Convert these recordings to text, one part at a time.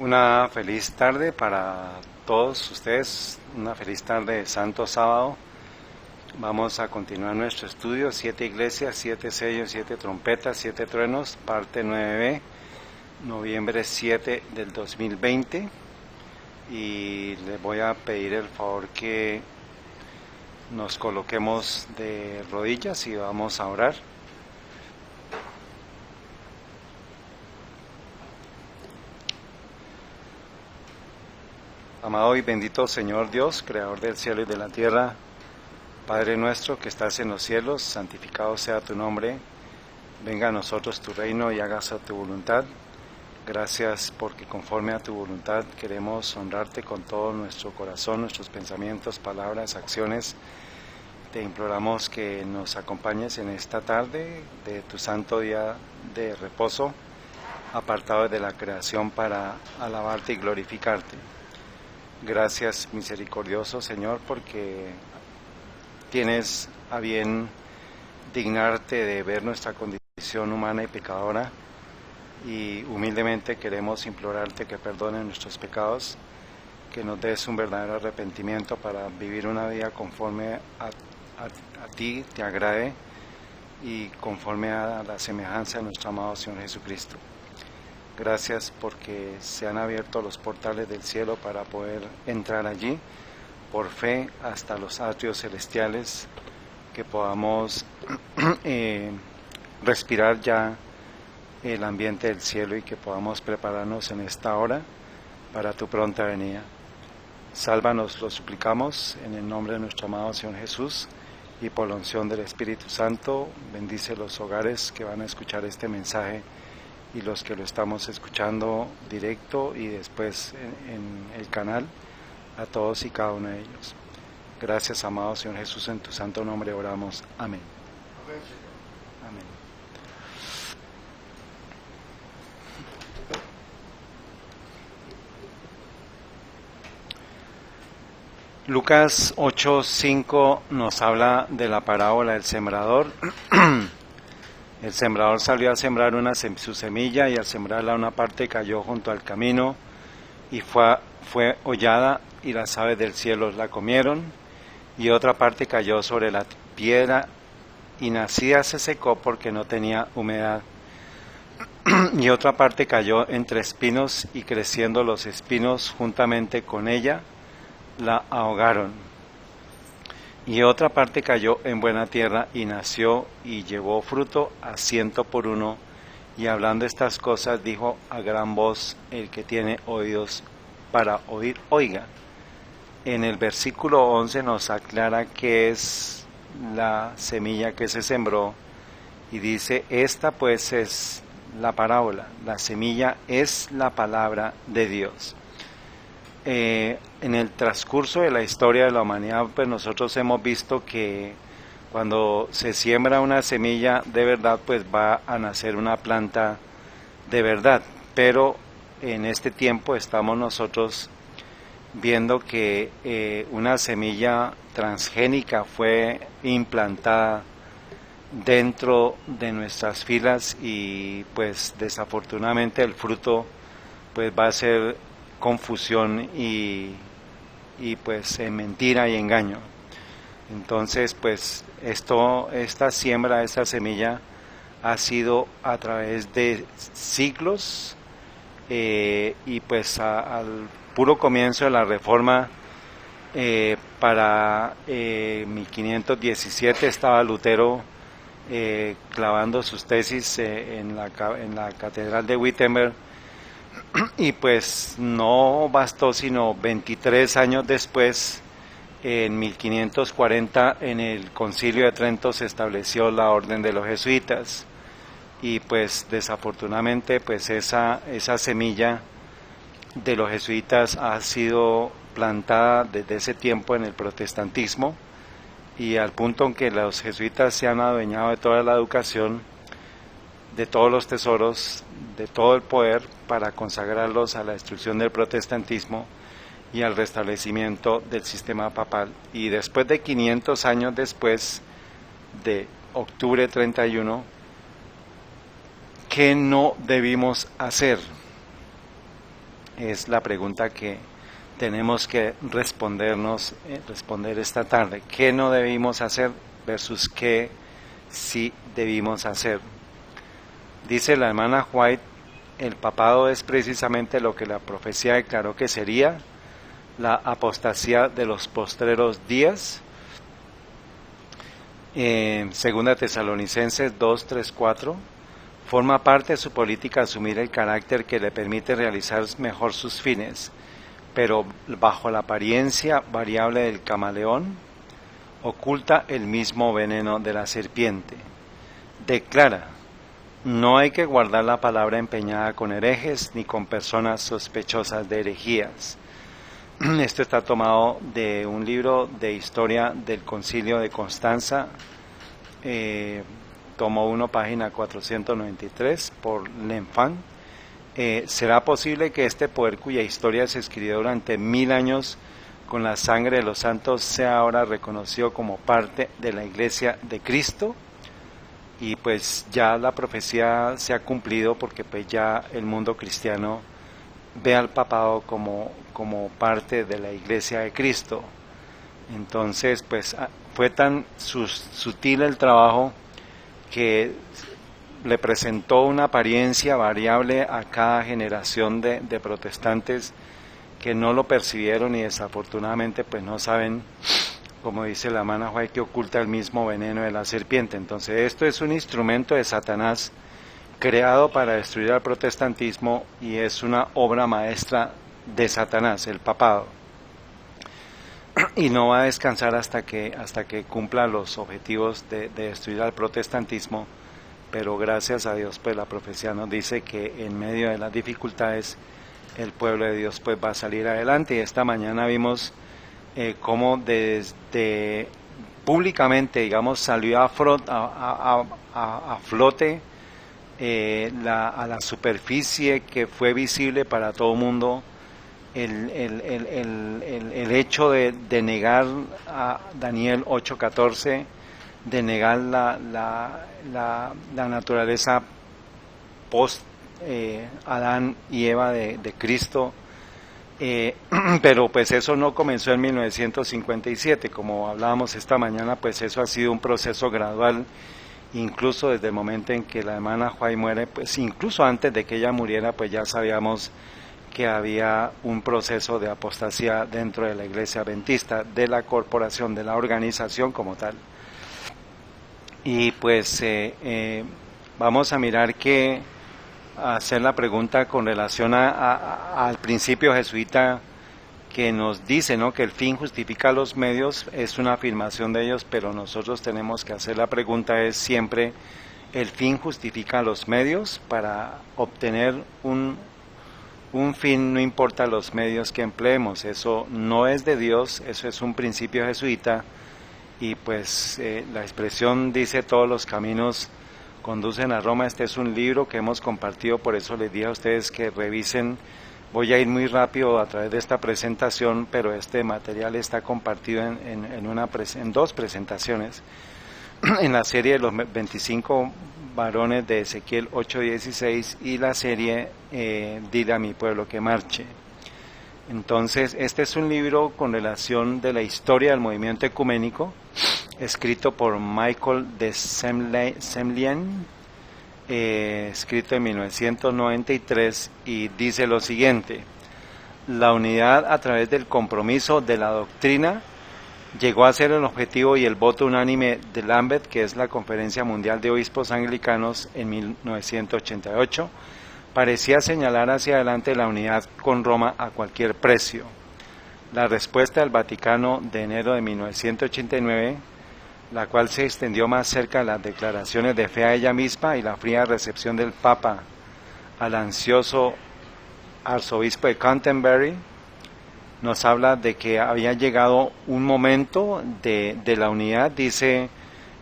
Una feliz tarde para todos ustedes, una feliz tarde de Santo Sábado. Vamos a continuar nuestro estudio, 7 iglesias, 7 sellos, 7 trompetas, 7 truenos, parte 9b, noviembre 7 del 2020. Y les voy a pedir el favor que nos coloquemos de rodillas y vamos a orar. Amado y bendito Señor Dios, Creador del cielo y de la tierra, Padre nuestro que estás en los cielos, santificado sea tu nombre, venga a nosotros tu reino y hágase tu voluntad. Gracias porque conforme a tu voluntad queremos honrarte con todo nuestro corazón, nuestros pensamientos, palabras, acciones. Te imploramos que nos acompañes en esta tarde de tu santo día de reposo, apartado de la creación para alabarte y glorificarte. Gracias, misericordioso Señor, porque tienes a bien dignarte de ver nuestra condición humana y pecadora, y humildemente queremos implorarte que perdones nuestros pecados, que nos des un verdadero arrepentimiento para vivir una vida conforme a ti te agrade y conforme a la semejanza de nuestro amado Señor Jesucristo. Gracias porque se han abierto los portales del cielo para poder entrar allí por fe hasta los atrios celestiales, que podamos respirar ya el ambiente del cielo y que podamos prepararnos en esta hora para tu pronta venida. Sálvanos, lo suplicamos, en el nombre de nuestro amado Señor Jesús, y por la unción del Espíritu Santo, bendice los hogares que van a escuchar este mensaje y los que lo estamos escuchando directo y después en el canal, a todos y cada uno de ellos. Gracias, amado Señor Jesús, en tu santo nombre oramos. Amén. Amén. Lucas 8:5 nos habla de la parábola del sembrador. El sembrador salió a sembrar su semilla, y al sembrarla una parte cayó junto al camino y fue hollada, y las aves del cielo la comieron, y otra parte cayó sobre la piedra y nacida se secó porque no tenía humedad. Y otra parte cayó entre espinos, y creciendo los espinos juntamente con ella la ahogaron. Y otra parte cayó en buena tierra y nació y llevó fruto a 100 por uno. Y hablando estas cosas dijo a gran voz: el que tiene oídos para oír, oiga. En el versículo 11 nos aclara qué es la semilla que se sembró, y dice: esta pues es la parábola, la semilla es la palabra de Dios. En el transcurso de la historia de la humanidad, pues nosotros hemos visto que cuando se siembra una semilla de verdad, pues va a nacer una planta de verdad. Pero en este tiempo estamos nosotros viendo que una semilla transgénica fue implantada dentro de nuestras filas, y pues desafortunadamente el fruto pues va a ser confusión y pues mentira y engaño. Entonces pues esta siembra, esta semilla ha sido a través de siglos, y pues al puro comienzo de la Reforma, para 1517 estaba Lutero clavando sus tesis en la catedral de Wittenberg, y pues no bastó sino 23 años después, en 1540, en el Concilio de Trento se estableció la Orden de los Jesuitas, y pues desafortunadamente pues esa semilla de los jesuitas ha sido plantada desde ese tiempo en el protestantismo, y al punto en que los jesuitas se han adueñado de toda la educación, de todos los tesoros, de todo el poder, para consagrarlos a la destrucción del protestantismo y al restablecimiento del sistema papal. Y después de 500 años después, de octubre 31, ¿qué no debimos hacer? es la pregunta que tenemos que responder esta tarde. ¿Qué no debimos hacer versus qué sí debimos hacer? Dice la hermana White, el papado es precisamente lo que la profecía declaró que sería la apostasía de los postreros días. Segunda Tesalonicenses 2, 3, 4. Forma parte de su política asumir el carácter que le permite realizar mejor sus fines, pero bajo la apariencia variable del camaleón, oculta el mismo veneno de la serpiente. Declara, no hay que guardar la palabra empeñada con herejes ni con personas sospechosas de herejías. Esto está tomado de un libro de historia del Concilio de Constanza, tomo 1, página 493, por L'Enfant. ¿Será posible que este poder cuya historia se escribió durante 1000 años con la sangre de los santos sea ahora reconocido como parte de la Iglesia de Cristo? Y pues ya la profecía se ha cumplido, porque pues ya el mundo cristiano ve al papado como parte de la Iglesia de Cristo. Entonces pues fue tan sutil el trabajo que le presentó una apariencia variable a cada generación de protestantes que no lo percibieron y desafortunadamente pues no saben, como dice la hermana White, que oculta el mismo veneno de la serpiente. Entonces esto es un instrumento de Satanás creado para destruir al protestantismo y es una obra maestra de Satanás, el papado, y no va a descansar hasta que cumpla los objetivos de destruir al protestantismo. Pero gracias a Dios pues la profecía nos dice que en medio de las dificultades el pueblo de Dios pues va a salir adelante. Y esta mañana vimos cómo desde públicamente, digamos, salió a flote a la superficie, que fue visible para todo el mundo, el hecho de negar a Daniel 8:14, de negar la naturaleza post Adán y Eva de Cristo, pero pues eso no comenzó en 1957, como hablábamos esta mañana, pues eso ha sido un proceso gradual, incluso desde el momento en que la hermana White muere, pues incluso antes de que ella muriera, pues ya sabíamos que había un proceso de apostasía dentro de la Iglesia Adventista, de la corporación, de la organización como tal. Y pues vamos a mirar hacer la pregunta con relación al principio jesuita que nos dice, ¿no?, que el fin justifica los medios. Es una afirmación de ellos, pero nosotros tenemos que hacer la pregunta, es siempre, ¿el fin justifica los medios? Para obtener un fin, no importa los medios que empleemos. Eso no es de Dios, eso es un principio jesuita. Y pues la expresión dice, todos los caminos conducen a Roma. Este es un libro que hemos compartido, por eso les dije a ustedes que revisen. Voy a ir muy rápido a través de esta presentación, pero este material está compartido en dos presentaciones, en la serie de los 25 varones de Ezequiel 8:16 y la serie Dile a mi pueblo que marche. Entonces, este es un libro con relación de la historia del movimiento ecuménico, escrito por Michael de Semlien, escrito en 1993, y dice lo siguiente: la unidad a través del compromiso de la doctrina llegó a ser el objetivo y el voto unánime de Lambeth, que es la Conferencia Mundial de Obispos Anglicanos, en 1988. Parecía señalar hacia adelante la unidad con Roma a cualquier precio. La respuesta del Vaticano de enero de 1989, la cual se extendió más cerca de las declaraciones de fe a ella misma y la fría recepción del Papa al ansioso arzobispo de Canterbury, nos habla de que había llegado un momento de la unidad. Dice,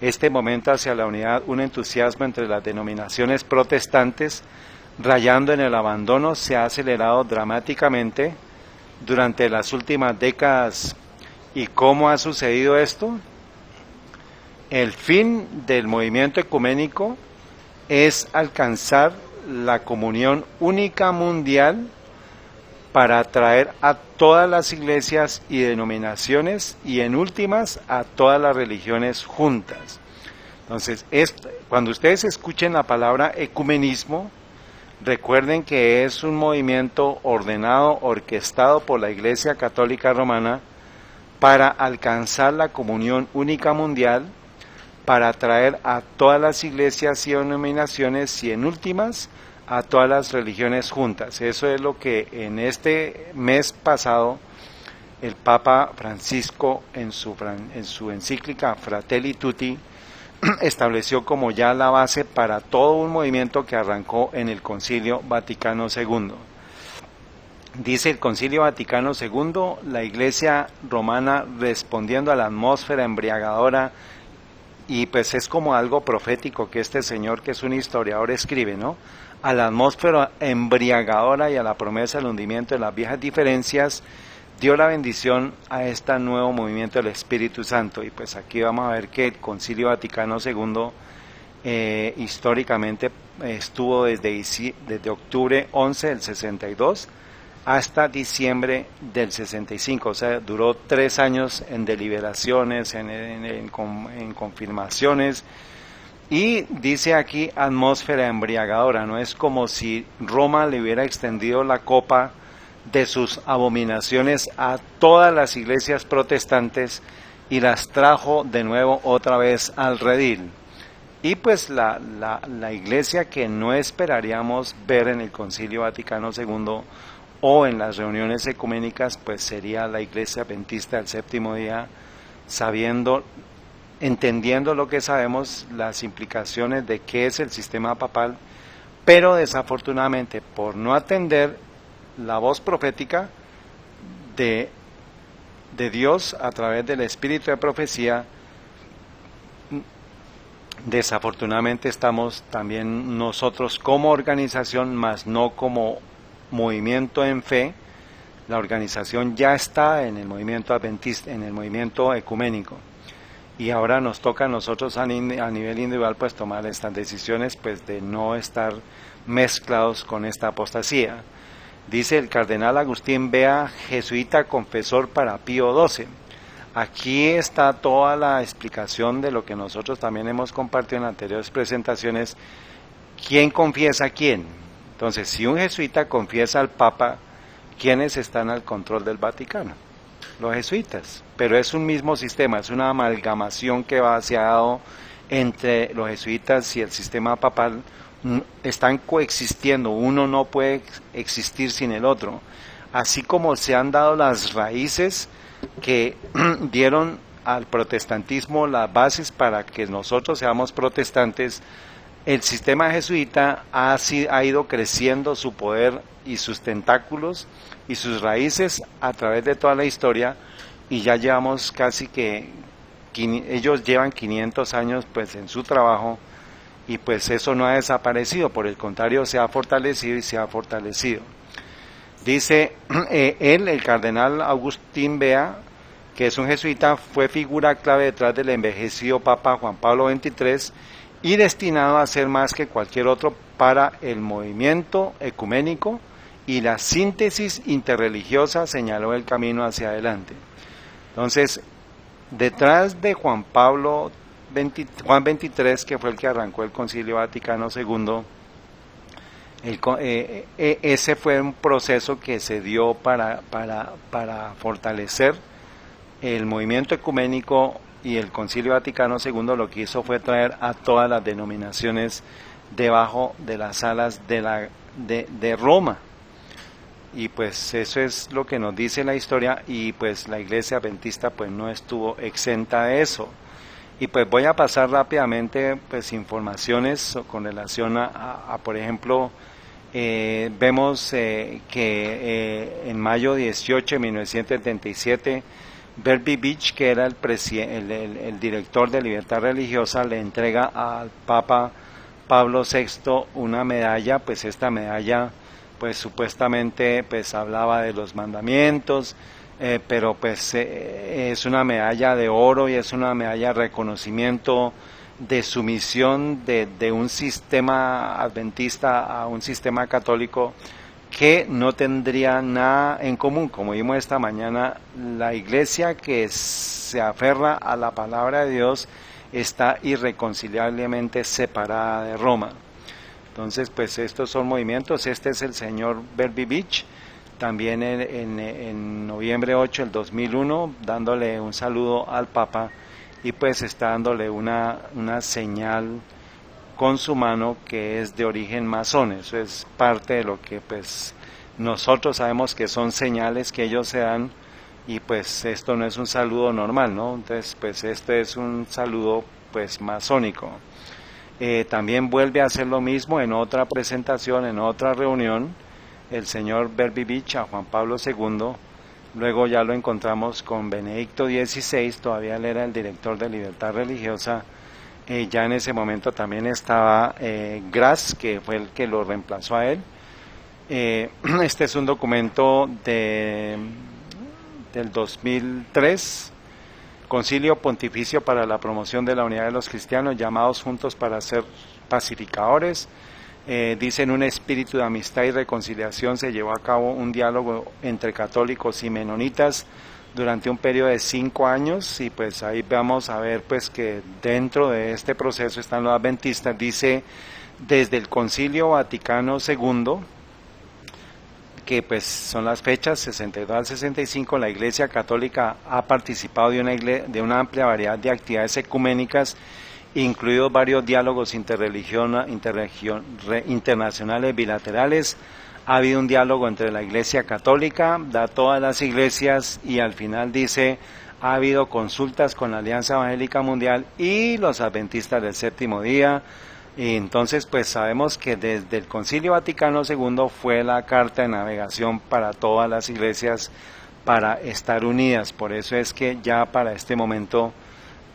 este momento hacia la unidad, un entusiasmo entre las denominaciones protestantes, rayando en el abandono, se ha acelerado dramáticamente durante las últimas décadas. ¿Y cómo ha sucedido esto? El fin del movimiento ecuménico es alcanzar la comunión única mundial para atraer a todas las iglesias y denominaciones y en últimas a todas las religiones juntas. Entonces, cuando ustedes escuchen la palabra ecumenismo, recuerden que es un movimiento ordenado, orquestado por la Iglesia Católica Romana para alcanzar la comunión única mundial, para atraer a todas las iglesias y denominaciones y en últimas a todas las religiones juntas. Eso es lo que en este mes pasado el Papa Francisco en su encíclica Fratelli Tutti estableció como ya la base para todo un movimiento que arrancó en el Concilio Vaticano II. Dice el Concilio Vaticano II, la Iglesia Romana respondiendo a la atmósfera embriagadora, y pues es como algo profético que este señor, que es un historiador, escribe, ¿no? A la atmósfera embriagadora y a la promesa del hundimiento de las viejas diferencias, dio la bendición a este nuevo movimiento del Espíritu Santo. Y pues aquí vamos a ver que el Concilio Vaticano II históricamente estuvo desde octubre 11 del 62 hasta diciembre del 65, o sea, duró 3 años en deliberaciones, en confirmaciones, y dice aquí atmósfera embriagadora, no es como si Roma le hubiera extendido la copa de sus abominaciones a todas las iglesias protestantes y las trajo de nuevo otra vez al redil. Y pues la iglesia que no esperaríamos ver en el Concilio Vaticano II o en las reuniones ecuménicas, pues sería la Iglesia Adventista del Séptimo Día, entendiendo lo que sabemos, las implicaciones de qué es el sistema papal, pero desafortunadamente por no atender la voz profética de Dios a través del espíritu de profecía, desafortunadamente estamos también nosotros como organización, más no como movimiento en fe. La organización ya está en el movimiento adventista, en el movimiento ecuménico, y ahora nos toca a nosotros a nivel individual pues tomar estas decisiones, pues de no estar mezclados con esta apostasía. Dice el cardenal Agustín Bea, jesuita confesor para Pío XII. Aquí está toda la explicación de lo que nosotros también hemos compartido en anteriores presentaciones. ¿Quién confiesa a quién? Entonces, si un jesuita confiesa al Papa, ¿quiénes están al control del Vaticano? Los jesuitas. Pero es un mismo sistema, es una amalgamación que se ha dado entre los jesuitas y el sistema papal. Están coexistiendo, uno no puede existir sin el otro. Así como se han dado las raíces que dieron al protestantismo las bases para que nosotros seamos protestantes, el sistema jesuita ha ido creciendo su poder y sus tentáculos y sus raíces a través de toda la historia, y ya llevamos casi que ellos llevan 500 años pues en su trabajo, y pues eso no ha desaparecido, por el contrario se ha fortalecido y se ha fortalecido. Dice el cardenal Agustín Bea, que es un jesuita, fue figura clave detrás del envejecido Papa Juan Pablo XXIII y destinado a ser más que cualquier otro para el movimiento ecuménico y la síntesis interreligiosa, señaló el camino hacia adelante. Entonces, detrás de Juan XXIII, que fue el que arrancó el Concilio Vaticano II, ese fue un proceso que se dio para fortalecer el movimiento ecuménico, y el Concilio Vaticano II lo que hizo fue traer a todas las denominaciones debajo de las alas de Roma. Y pues eso es lo que nos dice la historia, y pues la Iglesia Adventista pues no estuvo exenta de eso. Y pues voy a pasar rápidamente pues informaciones con relación a por ejemplo, vemos que en mayo 18 de 1977, Berbivich, que era el director de Libertad Religiosa, le entrega al Papa Pablo VI una medalla. Pues esta medalla pues supuestamente pues hablaba de los mandamientos, pero pues es una medalla de oro y es una medalla de reconocimiento de sumisión de un sistema adventista a un sistema católico, que no tendría nada en común. Como vimos esta mañana, la iglesia que se aferra a la palabra de Dios está irreconciliablemente separada de Roma. Entonces, pues estos son movimientos. Este es el señor Berbivich, también en noviembre 8 del 2001, dándole un saludo al Papa, y pues está dándole una señal con su mano que es de origen masón. Eso es parte de lo que pues nosotros sabemos que son señales que ellos se dan, y pues esto no es un saludo normal, ¿no? Entonces pues este es un saludo pues masónico. También vuelve a hacer lo mismo en otra presentación, en otra reunión, el señor Berbivich a Juan Pablo II. Luego ya lo encontramos con Benedicto XVI, todavía él era el director de Libertad Religiosa. Ya en ese momento también estaba Gras, que fue el que lo reemplazó a él. Este es un documento del 2003, Concilio Pontificio para la Promoción de la Unidad de los Cristianos, llamados juntos para ser pacificadores. Dice: en un espíritu de amistad y reconciliación se llevó a cabo un diálogo entre católicos y menonitas durante un periodo de 5 años, y pues ahí vamos a ver pues que dentro de este proceso están los adventistas. Dice: desde el Concilio Vaticano II, que pues son las fechas 62 al 65, la Iglesia Católica ha participado de una amplia variedad de actividades ecuménicas, incluidos varios diálogos internacionales bilaterales. Ha habido un diálogo entre la Iglesia Católica, todas las iglesias, y al final dice: ha habido consultas con la Alianza Evangélica Mundial y los Adventistas del Séptimo Día. Y entonces pues sabemos que desde el Concilio Vaticano II fue la carta de navegación para todas las iglesias para estar unidas. Por eso es que ya para este momento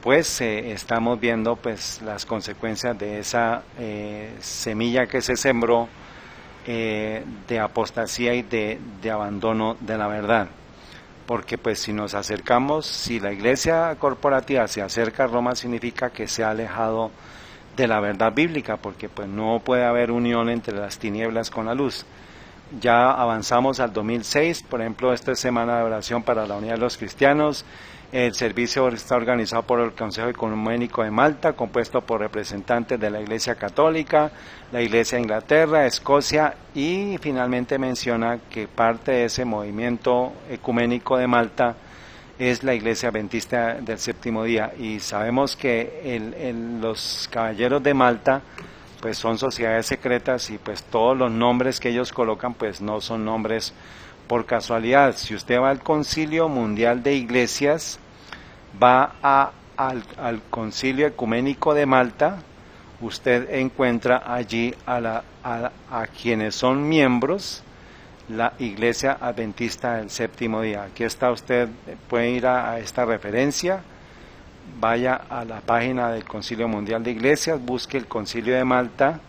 pues estamos viendo pues las consecuencias de esa semilla que se sembró de apostasía y de abandono de la verdad. Porque pues si nos acercamos, si la iglesia corporativa se acerca a Roma, significa que se ha alejado de la verdad bíblica, porque pues no puede haber unión entre las tinieblas con la luz. Ya avanzamos al 2006, por ejemplo, esta es Semana de Oración para la Unidad de los Cristianos. El servicio está organizado por el Consejo Ecuménico de Malta, compuesto por representantes de la Iglesia Católica, la Iglesia de Inglaterra, Escocia, y finalmente menciona que parte de ese movimiento ecuménico de Malta es la Iglesia Adventista del Séptimo Día. Y sabemos que los caballeros de Malta pues son sociedades secretas, y pues todos los nombres que ellos colocan pues no son nombres por casualidad. Si usted va al Concilio Mundial de Iglesias, va al Concilio Ecuménico de Malta, usted encuentra allí a quienes son miembros la Iglesia Adventista del Séptimo Día. Aquí está, usted puede ir a esta referencia, vaya a la página del Concilio Mundial de Iglesias, busque el Concilio de Malta,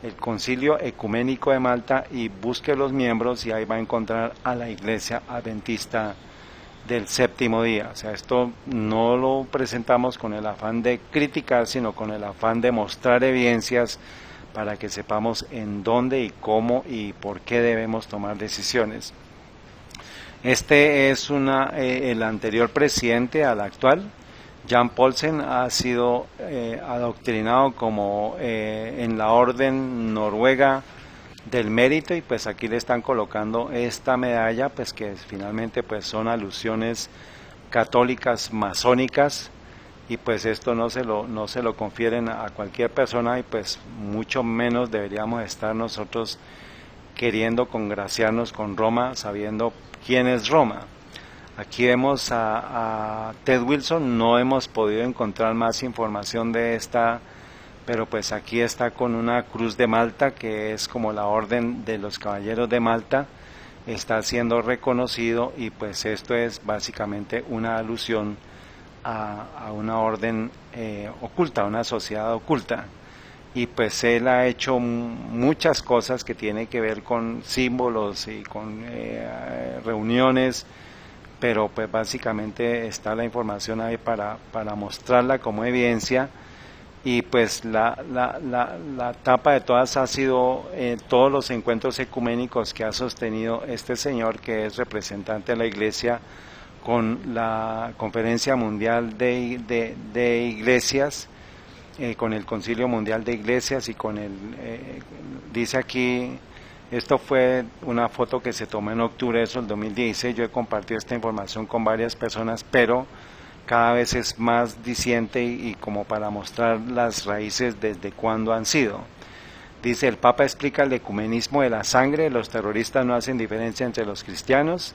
el Concilio Ecuménico de Malta, y busque los miembros, y ahí va a encontrar a la Iglesia Adventista del Séptimo Día. O sea, esto no lo presentamos con el afán de criticar, sino con el afán de mostrar evidencias para que sepamos en dónde y cómo y por qué debemos tomar decisiones. Este es el anterior presidente al actual. Jan Paulsen ha sido adoctrinado como en la Orden Noruega del Mérito, y pues aquí le están colocando esta medalla, pues que finalmente pues son alusiones católicas masónicas, y pues esto no se lo confieren a cualquier persona, y pues mucho menos deberíamos estar nosotros queriendo congraciarnos con Roma, sabiendo quién es Roma. Aquí vemos a Ted Wilson. No hemos podido encontrar más información de esta, pero pues aquí está con una cruz de Malta, que es como la orden de los caballeros de Malta, está siendo reconocido, y pues esto es básicamente una alusión a una orden oculta, una sociedad oculta. Y pues él ha hecho muchas cosas que tienen que ver con símbolos y con reuniones, pero pues básicamente está la información ahí para mostrarla como evidencia. y pues la tapa de todas ha sido todos los encuentros ecuménicos que ha sostenido este señor, que es representante de la Iglesia, con la Conferencia Mundial de Iglesias, con el Concilio Mundial de Iglesias y con el, dice aquí, esto fue una foto que se tomó en octubre de eso, el 2016, yo he compartido esta información con varias personas, pero cada vez es más diciente y como para mostrar las raíces desde cuándo han sido. Dice, el Papa explica el ecumenismo de la sangre, los terroristas no hacen diferencia entre los cristianos.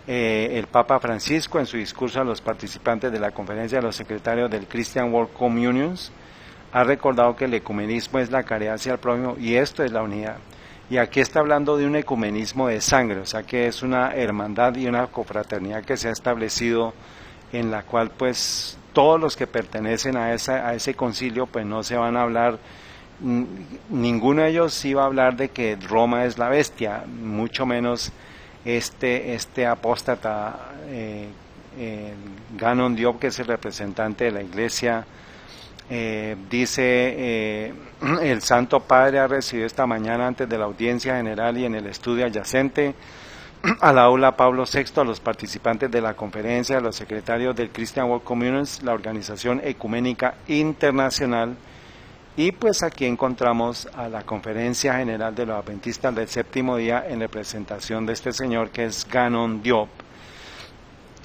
El Papa Francisco, en su discurso a los participantes de la conferencia de los secretarios del Christian World Communions, ha recordado que el ecumenismo es la caridad hacia el prójimo y esto es la unidad. Y aquí está hablando de un ecumenismo de sangre, o sea que es una hermandad y una confraternidad que se ha establecido, en la cual pues todos los que pertenecen a ese concilio pues no se van a hablar, ninguno de ellos iba a hablar de que Roma es la bestia, mucho menos este apóstata Ganon Diop, que es el representante de la Iglesia. Dice, el Santo Padre ha recibido esta mañana antes de la audiencia general y en el estudio adyacente al aula Pablo VI a los participantes de la conferencia, a los secretarios del Christian World Communions, la Organización Ecuménica Internacional, y pues aquí encontramos a la Conferencia General de los Adventistas del Séptimo Día en representación de este señor que es Ganon Diop.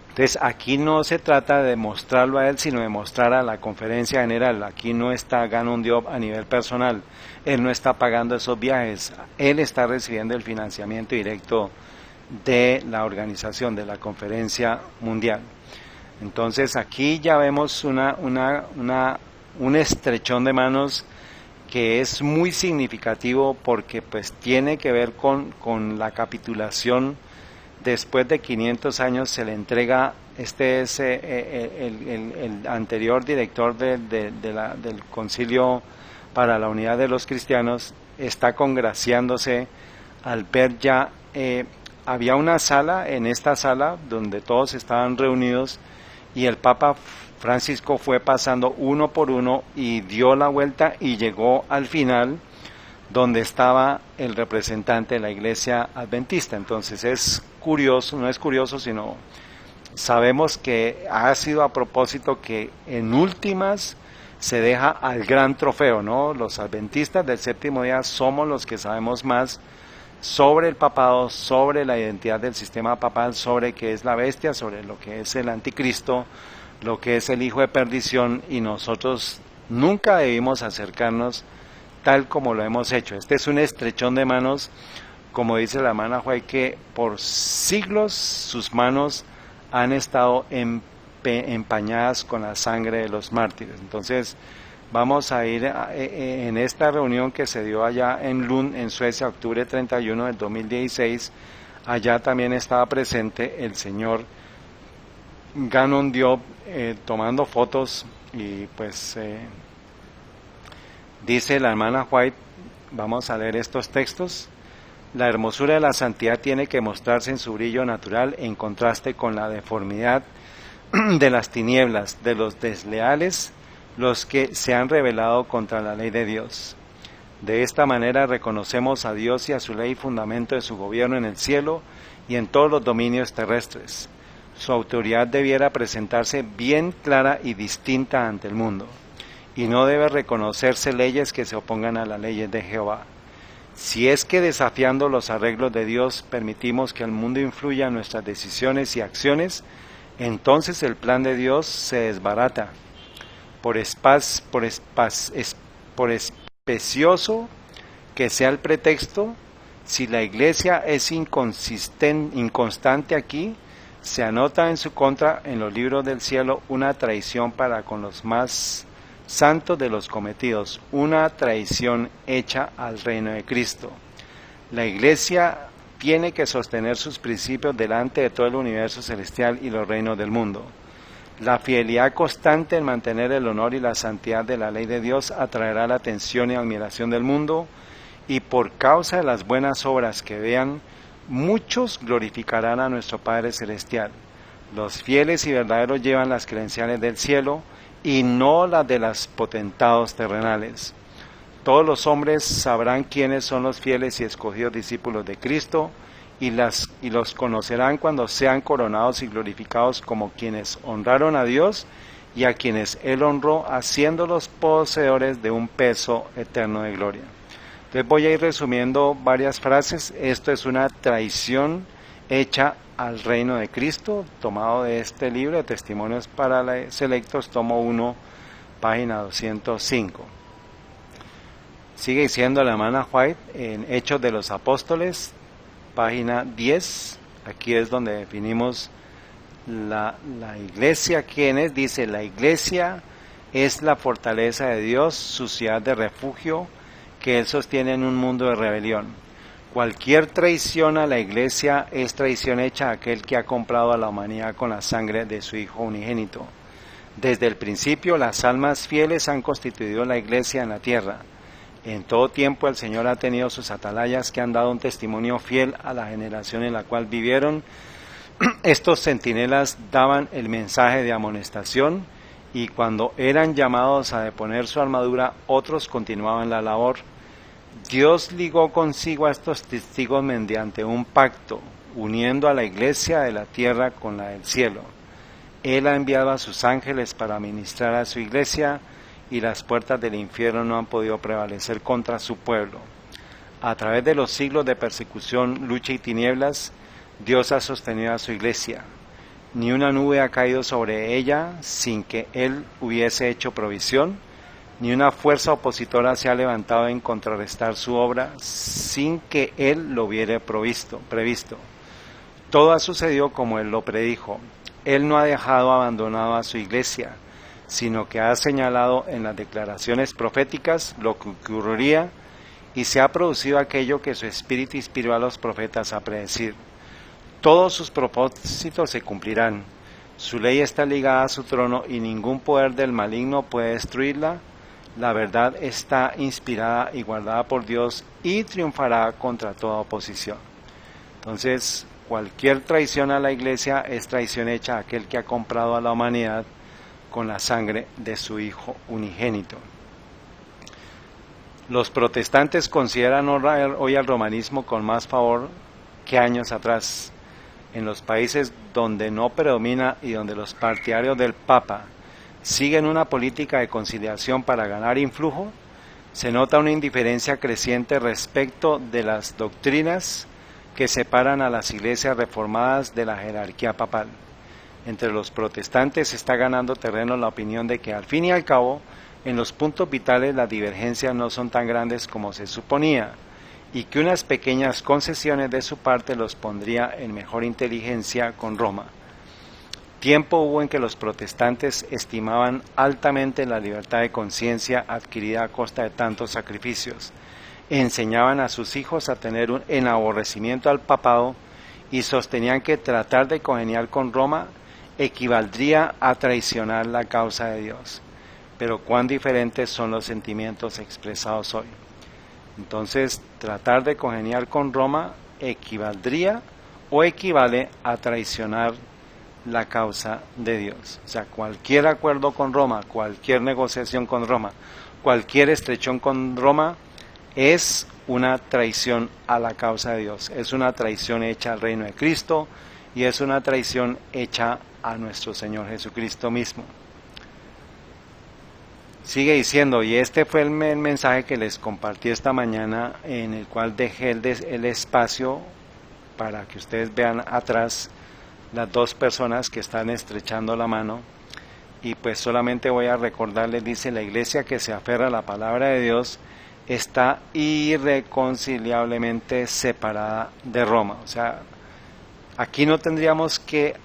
Entonces aquí no se trata de mostrarlo a él, sino de mostrar a la Conferencia General. Aquí no está Ganon Diop a nivel personal, él no está pagando esos viajes, él está recibiendo el financiamiento directo de la organización de la Conferencia Mundial. Entonces aquí ya vemos un estrechón de manos que es muy significativo, porque pues tiene que ver con la capitulación. Después de 500 años se le entrega, este es el anterior director del Concilio para la Unidad de los Cristianos, está congraciándose al ver ya, había una sala, en esta sala donde todos estaban reunidos, y el Papa Francisco fue pasando uno por uno y dio la vuelta y llegó al final donde estaba el representante de la Iglesia Adventista. Entonces es curioso, no es curioso, sino sabemos que ha sido a propósito que en últimas se deja al gran trofeo, ¿no? Los adventistas del séptimo día somos los que sabemos más sobre el papado, sobre la identidad del sistema papal, sobre qué es la bestia, sobre lo que es el anticristo, lo que es el hijo de perdición, y nosotros nunca debimos acercarnos tal como lo hemos hecho. Este es un estrechón de manos, como dice la hermana Juay, que por siglos sus manos han estado empañadas con la sangre de los mártires. Entonces vamos a ir en esta reunión que se dio allá en Lund, en Suecia, octubre 31 del 2016, allá también estaba presente el señor Ganon Diop tomando fotos, y pues dice la hermana White, vamos a leer estos textos: la hermosura de la santidad tiene que mostrarse en su brillo natural, en contraste con la deformidad de las tinieblas, de los desleales, los que se han rebelado contra la ley de Dios. De esta manera reconocemos a Dios y a su ley, fundamento de su gobierno en el cielo y en todos los dominios terrestres. Su autoridad debiera presentarse bien clara y distinta ante el mundo, y no debe reconocerse leyes que se opongan a las leyes de Jehová. Si es que desafiando los arreglos de Dios permitimos que el mundo influya en nuestras decisiones y acciones, entonces el plan de Dios se desbarata. Por especioso que sea el pretexto, si la Iglesia es inconstante aquí, se anota en su contra en los libros del cielo una traición para con los más santos de los cometidos, una traición hecha al reino de Cristo. La Iglesia tiene que sostener sus principios delante de todo el universo celestial y los reinos del mundo. La fidelidad constante en mantener el honor y la santidad de la ley de Dios atraerá la atención y admiración del mundo, y por causa de las buenas obras que vean, muchos glorificarán a nuestro Padre Celestial. Los fieles y verdaderos llevan las credenciales del cielo, y no la de los potentados terrenales. Todos los hombres sabrán quiénes son los fieles y escogidos discípulos de Cristo, y los conocerán cuando sean coronados y glorificados como quienes honraron a Dios y a quienes Él honró, haciéndolos poseedores de un peso eterno de gloria. Entonces voy a ir resumiendo varias frases. Esto es una traición hecha al reino de Cristo, tomado de este libro de Testimonios para Selectos, tomo 1, página 205. Sigue diciendo la hermana White en Hechos de los Apóstoles, página 10. Aquí es donde definimos la iglesia. ¿Quién es? Dice: la iglesia es la fortaleza de Dios, su ciudad de refugio, que Él sostiene en un mundo de rebelión. Cualquier traición a la iglesia es traición hecha a aquel que ha comprado a la humanidad con la sangre de su Hijo unigénito. Desde el principio, las almas fieles han constituido la iglesia en la tierra. En todo tiempo el Señor ha tenido sus atalayas que han dado un testimonio fiel a la generación en la cual vivieron. Estos centinelas daban el mensaje de amonestación, y cuando eran llamados a deponer su armadura, otros continuaban la labor. Dios ligó consigo a estos testigos mediante un pacto, uniendo a la iglesia de la tierra con la del cielo. Él ha enviado a sus ángeles para ministrar a su iglesia, y las puertas del infierno no han podido prevalecer contra su pueblo. A través de los siglos de persecución, lucha y tinieblas, Dios ha sostenido a su iglesia. Ni una nube ha caído sobre ella sin que Él hubiese hecho provisión, ni una fuerza opositora se ha levantado en contrarrestar su obra sin que Él lo hubiera previsto. Todo ha sucedido como Él lo predijo. Él no ha dejado abandonado a su iglesia, sino que ha señalado en las declaraciones proféticas lo que ocurriría, y se ha producido aquello que su espíritu inspiró a los profetas a predecir. Todos sus propósitos se cumplirán. Su ley está ligada a su trono y ningún poder del maligno puede destruirla. La verdad está inspirada y guardada por Dios y triunfará contra toda oposición. Entonces, cualquier traición a la iglesia es traición hecha a aquel que ha comprado a la humanidad con la sangre de su Hijo unigénito. Los protestantes consideran hoy al romanismo con más favor que años atrás. En los países donde no predomina y donde los partidarios del Papa siguen una política de conciliación para ganar influjo, se nota una indiferencia creciente respecto de las doctrinas que separan a las iglesias reformadas de la jerarquía papal. Entre los protestantes está ganando terreno la opinión de que al fin y al cabo, en los puntos vitales las divergencias no son tan grandes como se suponía, y que unas pequeñas concesiones de su parte los pondría en mejor inteligencia con Roma. Tiempo hubo en que los protestantes estimaban altamente la libertad de conciencia adquirida a costa de tantos sacrificios. Enseñaban a sus hijos a tener en aborrecimiento al papado y sostenían que tratar de congeniar con Roma equivaldría a traicionar la causa de Dios. Pero cuán diferentes son los sentimientos expresados hoy. Entonces, tratar de congeniar con Roma equivaldría o equivale a traicionar la causa de Dios. O sea, cualquier acuerdo con Roma, cualquier negociación con Roma, cualquier estrechón con Roma es una traición a la causa de Dios. Es una traición hecha al reino de Cristo y es una traición hecha a nuestro Señor Jesucristo mismo. Sigue diciendo, y este fue el mensaje que les compartí esta mañana, en el cual dejé el espacio para que ustedes vean atrás las dos personas que están estrechando la mano, y pues solamente voy a recordarles, dice: la iglesia que se aferra a la palabra de Dios está irreconciliablemente separada de Roma. O sea, aquí no tendríamos que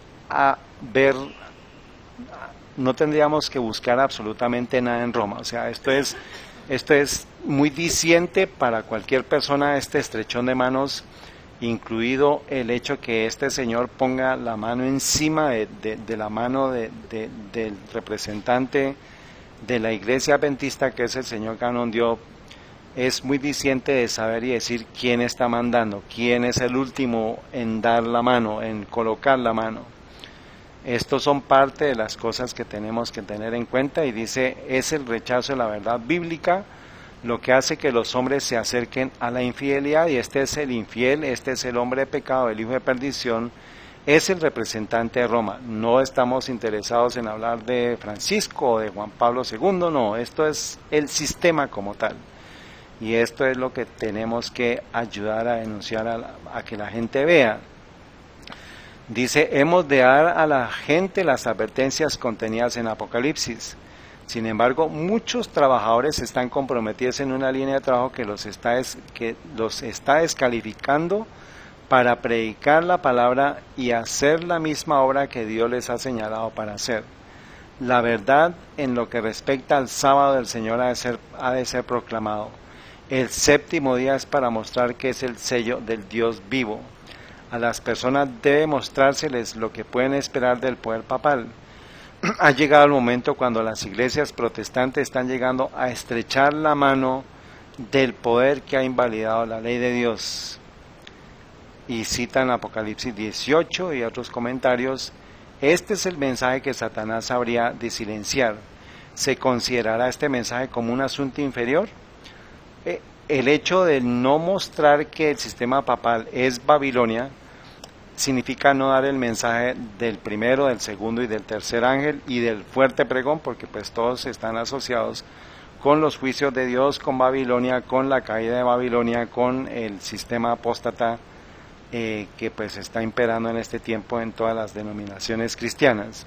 no tendríamos que buscar absolutamente nada en Roma. O sea, esto es muy diciente para cualquier persona, este estrechón de manos, incluido el hecho que este señor ponga la mano encima de la mano del representante de la iglesia adventista, que es el señor Canon Dio. Es muy diciente de saber y decir quién está mandando, quién es el último en dar la mano, en colocar la mano. Estos son parte de las cosas que tenemos que tener en cuenta, y dice, es el rechazo de la verdad bíblica lo que hace que los hombres se acerquen a la infidelidad, y este es el infiel, este es el hombre de pecado, el hijo de perdición, es el representante de Roma. No estamos interesados en hablar de Francisco o de Juan Pablo II, no, esto es el sistema como tal. Y esto es lo que tenemos que ayudar a denunciar a que la gente vea. Dice, hemos de dar a la gente las advertencias contenidas en Apocalipsis. Sin embargo, muchos trabajadores están comprometidos en una línea de trabajo que los está descalificando para predicar la palabra y hacer la misma obra que Dios les ha señalado para hacer. La verdad en lo que respecta al sábado del Señor ha de ser proclamado. El séptimo día es para mostrar que es el sello del Dios vivo. A las personas debe mostrárseles lo que pueden esperar del poder papal. Ha llegado el momento cuando las iglesias protestantes están llegando a estrechar la mano del poder que ha invalidado la ley de Dios. Y citan Apocalipsis 18 y otros comentarios. Este es el mensaje que Satanás habría de silenciar. ¿Se considerará este mensaje como un asunto inferior? El hecho de no mostrar que el sistema papal es Babilonia significa no dar el mensaje del primero, del segundo y del tercer ángel y del fuerte pregón, porque pues todos están asociados con los juicios de Dios, con Babilonia, con la caída de Babilonia, con el sistema apóstata que pues está imperando en este tiempo en todas las denominaciones cristianas.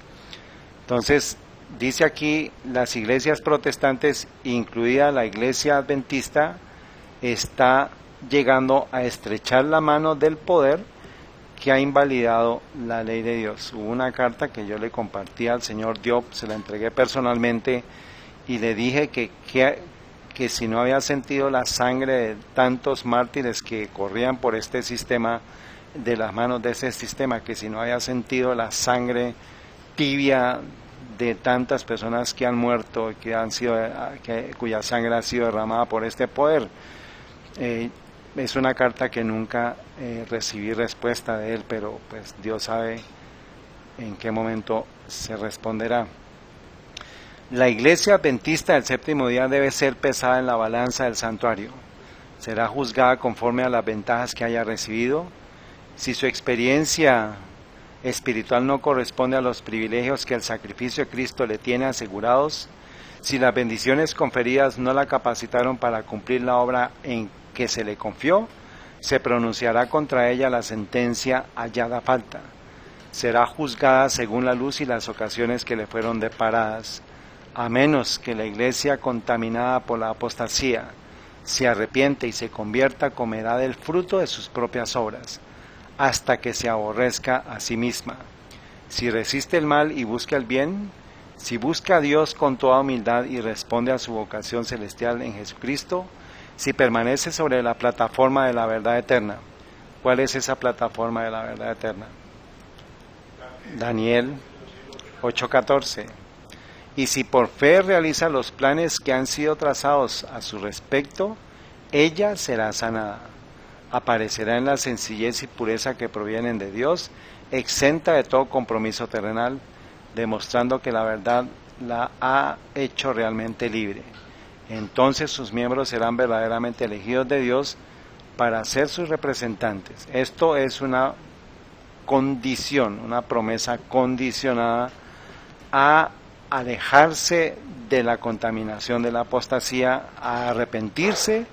Entonces, dice aquí, las iglesias protestantes, incluida la iglesia adventista, está llegando a estrechar la mano del poder que ha invalidado la ley de Dios. Hubo una carta que yo le compartí al señor Diop, se la entregué personalmente y le dije que si no había sentido la sangre de tantos mártires que corrían por este sistema, de las manos de ese sistema, que si no había sentido la sangre tibia de tantas personas que han muerto, cuya sangre ha sido derramada por este poder. Es una carta que nunca recibí respuesta de él, pero pues Dios sabe en qué momento se responderá. La iglesia adventista del séptimo día debe ser pesada en la balanza del santuario. Será juzgada conforme a las ventajas que haya recibido. Si su experiencia espiritual no corresponde a los privilegios que el sacrificio de Cristo le tiene asegurados, si las bendiciones conferidas no la capacitaron para cumplir la obra en que se le confió, se pronunciará contra ella la sentencia hallada falta. Será juzgada según la luz y las ocasiones que le fueron deparadas, a menos que la iglesia contaminada por la apostasía se arrepiente y se convierta, comerá del fruto de sus propias obras, hasta que se aborrezca a sí misma. Si resiste el mal y busca el bien, si busca a Dios con toda humildad y responde a su vocación celestial en Jesucristo, si permanece sobre la plataforma de la verdad eterna. ¿Cuál es esa plataforma de la verdad eterna? Daniel 8:14. Y si por fe realiza los planes que han sido trazados a su respecto, ella será sanada. Aparecerá en la sencillez y pureza que provienen de Dios, exenta de todo compromiso terrenal, demostrando que la verdad la ha hecho realmente libre. Entonces sus miembros serán verdaderamente elegidos de Dios para ser sus representantes. Esto es una condición, una promesa condicionada a alejarse de la contaminación de la apostasía, a arrepentirse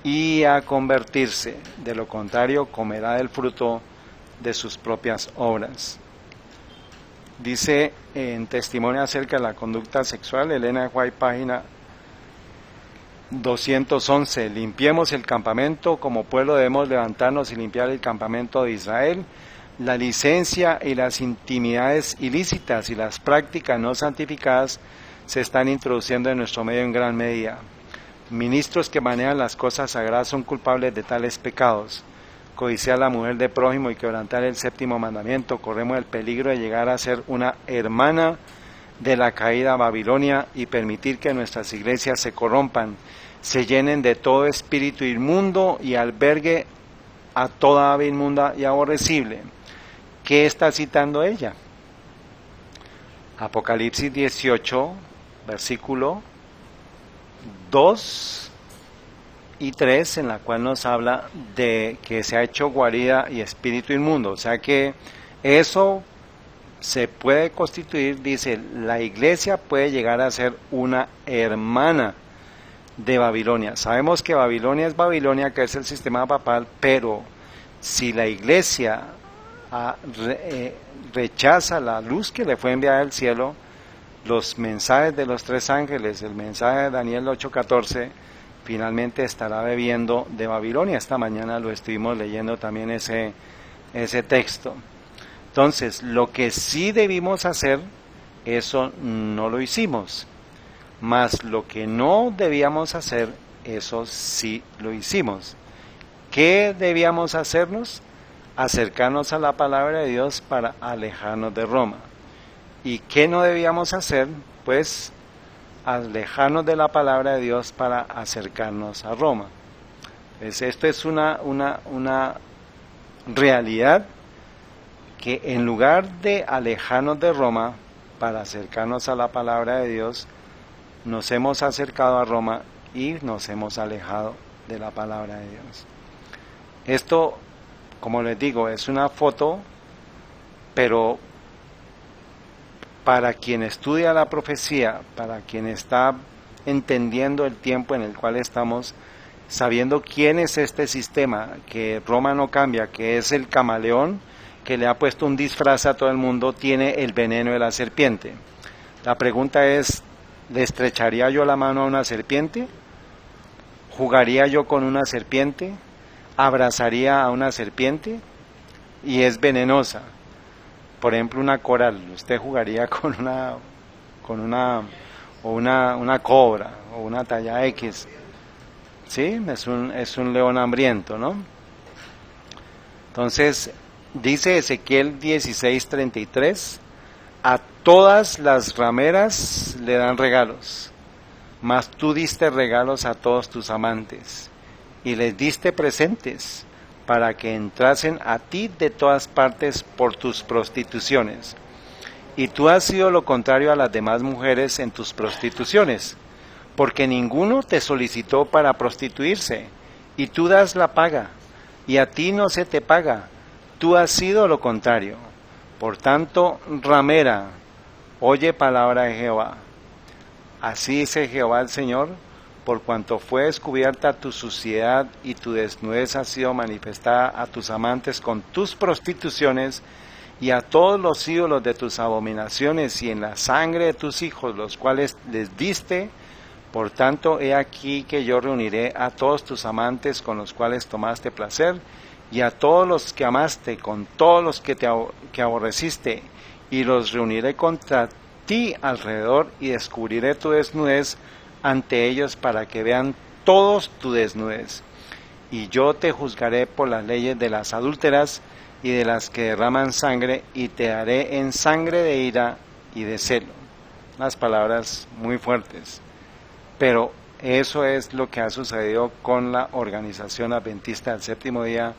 y a convertirse. De lo contrario, comerá del fruto de sus propias obras. Dice en testimonio acerca de la conducta sexual, Elena White, página 211, limpiemos el campamento, como pueblo debemos levantarnos y limpiar el campamento de Israel. La licencia y las intimidades ilícitas y las prácticas no santificadas se están introduciendo en nuestro medio en gran medida. Ministros que manejan las cosas sagradas son culpables de tales pecados. Codiciar a la mujer de prójimo y quebrantar el séptimo mandamiento, corremos el peligro de llegar a ser una hermana de la caída Babilonia y permitir que nuestras iglesias se corrompan, se llenen de todo espíritu inmundo y albergue a toda ave inmunda y aborrecible. ¿Qué está citando ella? Apocalipsis 18, versículo 2 y 3, en la cual nos habla de que se ha hecho guarida y espíritu inmundo. O sea que eso se puede constituir, dice, la iglesia puede llegar a ser una hermana de Babilonia. Sabemos que Babilonia es Babilonia, que es el sistema papal, pero si la iglesia rechaza la luz que le fue enviada del cielo, los mensajes de los tres ángeles, el mensaje de Daniel 8:14, finalmente estará bebiendo de Babilonia. Esta mañana lo estuvimos leyendo también ese texto. Entonces, lo que sí debimos hacer, eso no lo hicimos. Mas lo que no debíamos hacer, eso sí lo hicimos. ¿Qué debíamos hacernos? Acercarnos a la palabra de Dios para alejarnos de Roma. ¿Y qué no debíamos hacer? Pues alejarnos de la palabra de Dios para acercarnos a Roma. Pues esto es una realidad, que en lugar de alejarnos de Roma para acercarnos a la palabra de Dios, nos hemos acercado a Roma y nos hemos alejado de la palabra de Dios. Esto, como les digo, es una foto, pero para quien estudia la profecía, para quien está entendiendo el tiempo en el cual estamos, sabiendo quién es este sistema, que Roma no cambia, que es el camaleón, que le ha puesto un disfraz a todo el mundo, tiene el veneno de la serpiente. La pregunta es, ¿le estrecharía yo la mano a una serpiente? ¿Jugaría yo con una serpiente? ¿Abrazaría a una serpiente? Y es venenosa. Por ejemplo, una coral. ¿Usted jugaría con una cobra o una talla X? Sí, es un león hambriento, ¿no? Entonces, dice Ezequiel 16:33, a todas las rameras le dan regalos, mas tú diste regalos a todos tus amantes, y les diste presentes, para que entrasen a ti de todas partes por tus prostituciones. Y tú has sido lo contrario a las demás mujeres en tus prostituciones, porque ninguno te solicitó para prostituirse, y tú das la paga, y a ti no se te paga. Tú has sido lo contrario. Por tanto, ramera, oye palabra de Jehová. Así dice Jehová el Señor, por cuanto fue descubierta tu suciedad y tu desnudez ha sido manifestada a tus amantes con tus prostituciones y a todos los ídolos de tus abominaciones y en la sangre de tus hijos, los cuales les diste. Por tanto, he aquí que yo reuniré a todos tus amantes con los cuales tomaste placer, y a todos los que amaste, con todos los que aborreciste, y los reuniré contra ti alrededor, y descubriré tu desnudez ante ellos para que vean todos tu desnudez. Y yo te juzgaré por las leyes de las adúlteras y de las que derraman sangre, y te daré en sangre de ira y de celo. Unas palabras muy fuertes. Pero eso es lo que ha sucedido con la Organización Adventista del Séptimo Día,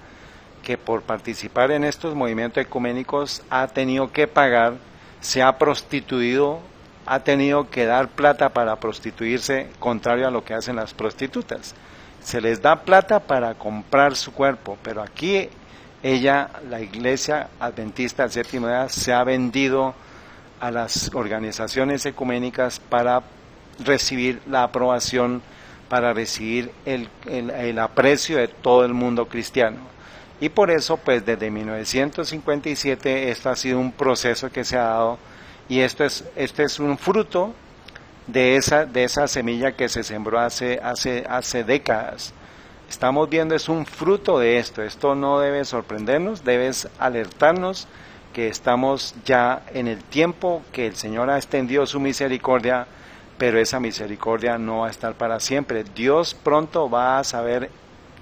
que por participar en estos movimientos ecuménicos ha tenido que pagar, se ha prostituido, ha tenido que dar plata para prostituirse, contrario a lo que hacen las prostitutas. Se les da plata para comprar su cuerpo, pero aquí la Iglesia Adventista del Séptimo Día, se ha vendido a las organizaciones ecuménicas para recibir la aprobación, para recibir el aprecio de todo el mundo cristiano. Y por eso, pues desde 1957, esto ha sido un proceso que se ha dado, y este es un fruto de esa semilla que se sembró hace décadas. Estamos viendo, es un fruto de esto. Esto no debe sorprendernos, debe alertarnos que estamos ya en el tiempo que el Señor ha extendido su misericordia, pero esa misericordia no va a estar para siempre. Dios pronto va a saber,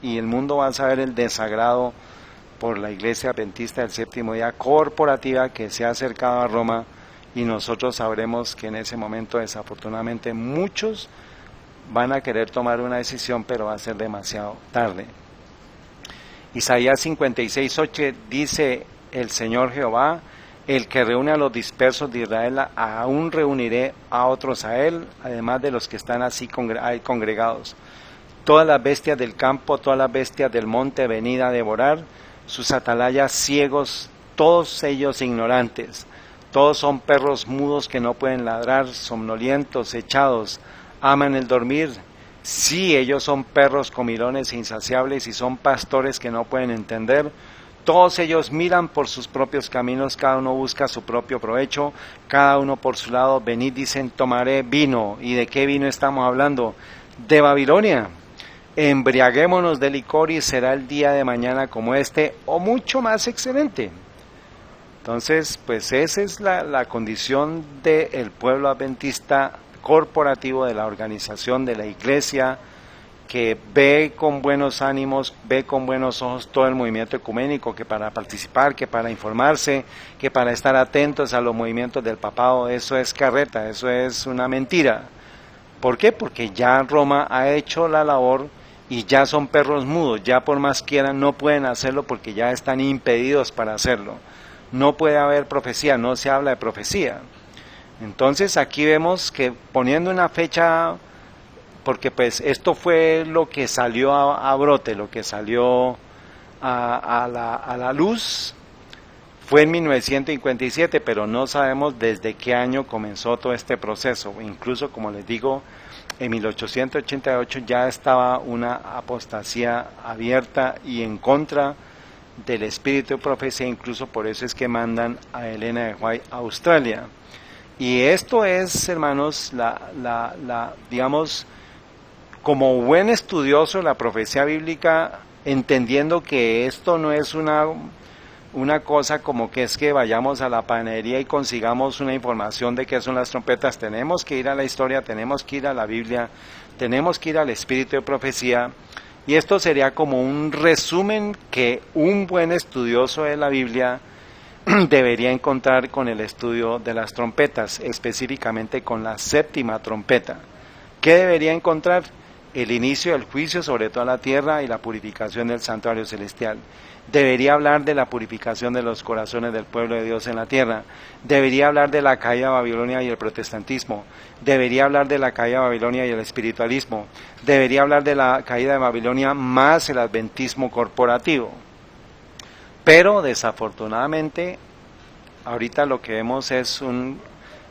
y el mundo va a saber, el desagrado por la Iglesia Adventista del Séptimo Día corporativa que se ha acercado a Roma, y nosotros sabremos que en ese momento, desafortunadamente, muchos van a querer tomar una decisión, pero va a ser demasiado tarde. Isaías 56:8 dice el Señor Jehová: El que reúne a los dispersos de Israel, aún reuniré a otros a él, además de los que están así ahí congregados. Todas las bestias del campo, todas las bestias del monte, venid a devorar, sus atalayas ciegos, todos ellos ignorantes. Todos son perros mudos que no pueden ladrar, somnolientos, echados, aman el dormir. Sí, ellos son perros comilones e insaciables y son pastores que no pueden entender. Todos ellos miran por sus propios caminos, cada uno busca su propio provecho, cada uno por su lado. Venid, dicen, tomaré vino. ¿Y de qué vino estamos hablando? De Babilonia. Embriaguémonos de licor y será el día de mañana como este, o mucho más excelente. Entonces, pues esa es la condición del pueblo adventista corporativo, de la organización, de la iglesia, que ve con buenos ánimos, ve con buenos ojos todo el movimiento ecuménico, que para participar, que para informarse, que para estar atentos a los movimientos del papado. Eso es carreta, eso es una mentira. ¿Por qué? Porque ya Roma ha hecho la labor y ya son perros mudos, ya por más quieran no pueden hacerlo porque ya están impedidos para hacerlo. No puede haber profecía, no se habla de profecía. Entonces aquí vemos que poniendo una fecha, porque pues esto fue lo que salió a brote, lo que salió a la luz, fue en 1957, pero no sabemos desde qué año comenzó todo este proceso. Incluso, como les digo, en 1888 ya estaba una apostasía abierta y en contra del espíritu de profecía, incluso por eso es que mandan a Elena de White a Australia. Y esto es, hermanos, digamos, como buen estudioso de la profecía bíblica, entendiendo que esto no es una cosa como que es que vayamos a la panadería y consigamos una información de qué son las trompetas. Tenemos que ir a la historia, tenemos que ir a la Biblia, tenemos que ir al espíritu de profecía. Y esto sería como un resumen que un buen estudioso de la Biblia debería encontrar con el estudio de las trompetas, específicamente con la séptima trompeta. ¿Qué debería encontrar? El inicio del juicio sobre toda la tierra y la purificación del santuario celestial. Debería hablar de la purificación de los corazones del pueblo de Dios en la tierra. Debería hablar de la caída de Babilonia y el protestantismo. Debería hablar de la caída de Babilonia y el espiritualismo. Debería hablar de la caída de Babilonia más el adventismo corporativo. Pero desafortunadamente, ahorita lo que vemos es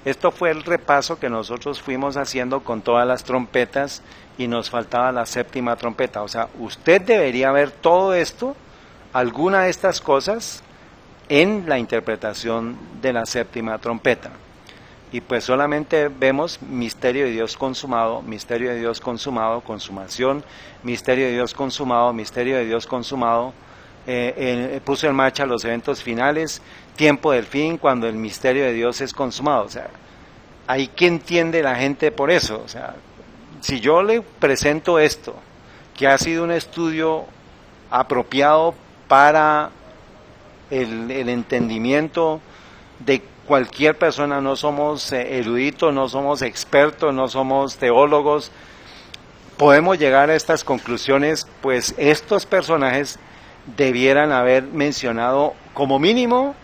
esto fue el repaso que nosotros fuimos haciendo con todas las trompetas y nos faltaba la séptima trompeta. O sea, usted debería ver todo esto, alguna de estas cosas, en la interpretación de la séptima trompeta. Y pues solamente vemos misterio de Dios consumado, misterio de Dios consumado, consumación, misterio de Dios consumado, misterio de Dios consumado. Puso en marcha los eventos finales, tiempo del fin, cuando el misterio de Dios es consumado. O sea, ¿hay que entiende la gente por eso? O sea, si yo le presento esto, que ha sido un estudio apropiado para el entendimiento de cualquier persona, no somos eruditos, no somos expertos, no somos teólogos, podemos llegar a estas conclusiones, pues estos personajes debieran haber mencionado como mínimo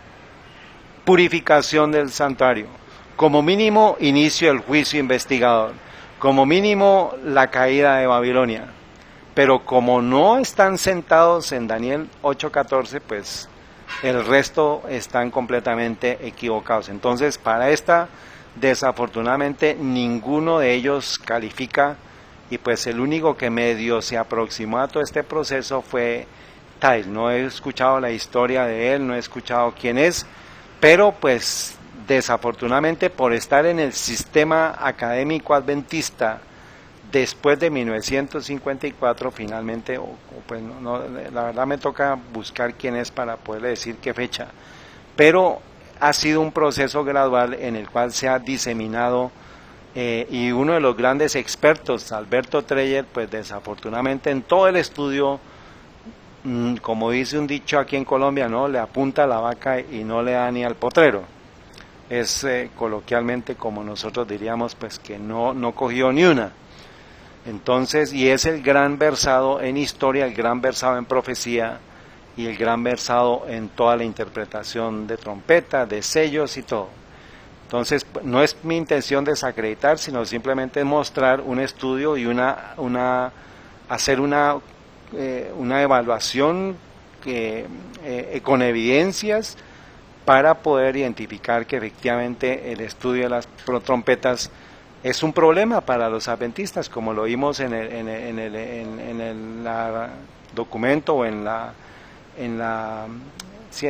purificación del santuario, como mínimo inicio del juicio investigador, como mínimo la caída de Babilonia. Pero como no están sentados en Daniel 8:14, pues el resto están completamente equivocados. Entonces, para esta, desafortunadamente, ninguno de ellos califica, y pues el único que medio se aproximó a todo este proceso fue Tyler. No he escuchado la historia de él, no he escuchado quién es, pero pues desafortunadamente por estar en el sistema académico adventista después de 1954 finalmente, pues no, la verdad me toca buscar quién es para poderle decir qué fecha, pero ha sido un proceso gradual en el cual se ha diseminado y uno de los grandes expertos, Alberto Treyer, pues desafortunadamente en todo el estudio, como dice un dicho aquí en Colombia, no le apunta a la vaca y no le da ni al potrero. Es coloquialmente como nosotros diríamos, pues que no cogió ni una. Entonces, y es el gran versado en historia, el gran versado en profecía, y el gran versado en toda la interpretación de trompeta, de sellos y todo. Entonces, no es mi intención desacreditar, sino simplemente mostrar un estudio y hacer una evaluación con evidencias para poder identificar que efectivamente el estudio de las trompetas es un problema para los adventistas, como lo vimos en el documento o en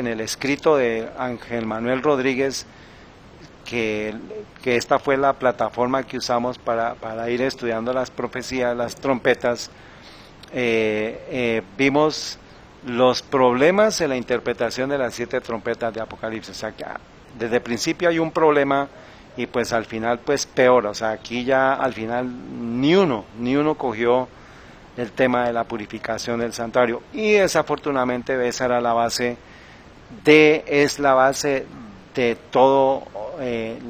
el escrito de Ángel Manuel Rodríguez, que esta fue la plataforma que usamos para ir estudiando las profecías, las trompetas. Vimos los problemas en la interpretación de las 7 trompetas de Apocalipsis. O sea, que desde el principio hay un problema y pues al final pues peor. O sea, aquí ya al final ni uno cogió el tema de la purificación del santuario, y desafortunadamente esa era la base de todo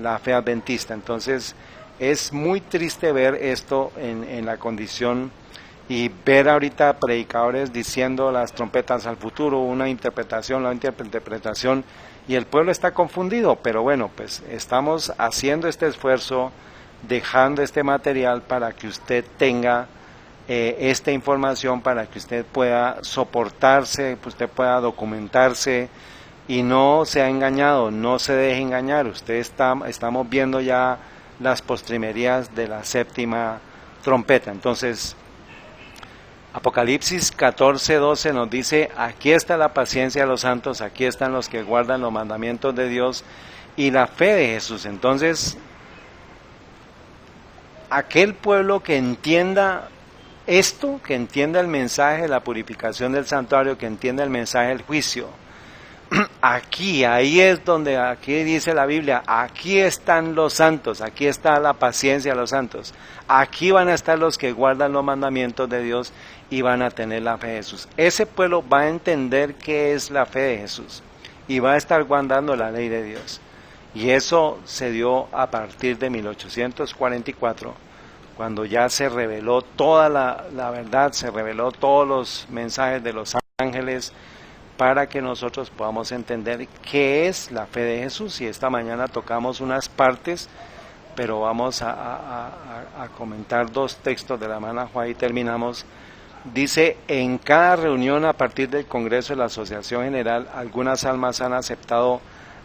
la fe adventista. Entonces es muy triste ver esto en la condición, y ver ahorita predicadores diciendo las trompetas al futuro, una interpretación, la interpretación, y el pueblo está confundido. Pero bueno, pues estamos haciendo este esfuerzo, dejando este material para que usted tenga esta información, para que usted pueda soportarse, que usted pueda documentarse y no sea engañado, no se deje engañar. Estamos viendo ya las postrimerías de la 7ª trompeta. Entonces, Apocalipsis 14:12 nos dice: aquí está la paciencia de los santos, aquí están los que guardan los mandamientos de Dios y la fe de Jesús. Entonces, aquel pueblo que entienda esto, que entienda el mensaje de la purificación del santuario, que entienda el mensaje del juicio, ahí es donde, aquí dice la Biblia, aquí están los santos, aquí está la paciencia de los santos, aquí van a estar los que guardan los mandamientos de Dios y van a tener la fe de Jesús. Ese pueblo va a entender qué es la fe de Jesús y va a estar guardando la ley de Dios. Y eso se dio a partir de 1844, cuando ya se reveló toda la verdad, se reveló todos los mensajes de los ángeles, para que nosotros podamos entender qué es la fe de Jesús. Y esta mañana tocamos unas partes, pero vamos a comentar 2 textos de la hermana Juan y terminamos. Dice: en cada reunión a partir del Congreso de la Asociación General, algunas almas han aceptado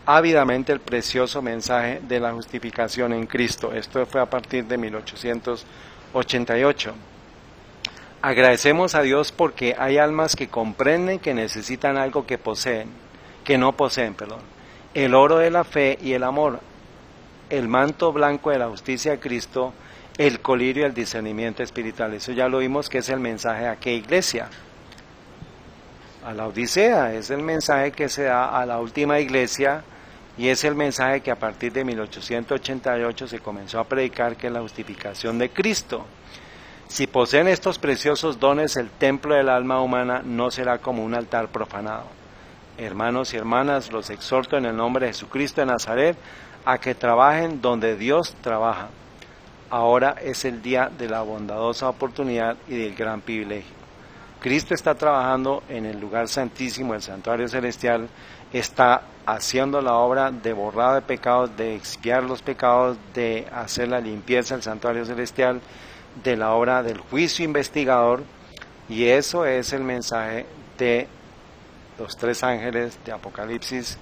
ávidamente el precioso mensaje de la justificación en Cristo. Esto fue a partir de 1888. Agradecemos a Dios porque hay almas que comprenden que necesitan algo que no poseen, el oro de la fe y el amor, el manto blanco de la justicia de Cristo, el colirio y el discernimiento espiritual. Eso ya lo vimos, que es el mensaje a qué iglesia. A la Odisea, es el mensaje que se da a la última iglesia, y es el mensaje que a partir de 1888 se comenzó a predicar, que es la justificación de Cristo. Si poseen estos preciosos dones, el templo del alma humana no será como un altar profanado. Hermanos y hermanas, los exhorto en el nombre de Jesucristo de Nazaret a que trabajen donde Dios trabaja. Ahora es el día de la bondadosa oportunidad y del gran privilegio. Cristo está trabajando en el lugar santísimo, el santuario celestial, está haciendo la obra de borrado de pecados, de expiar los pecados, de hacer la limpieza del santuario celestial, de la obra del juicio investigador, y eso es el mensaje de los 3 ángeles de Apocalipsis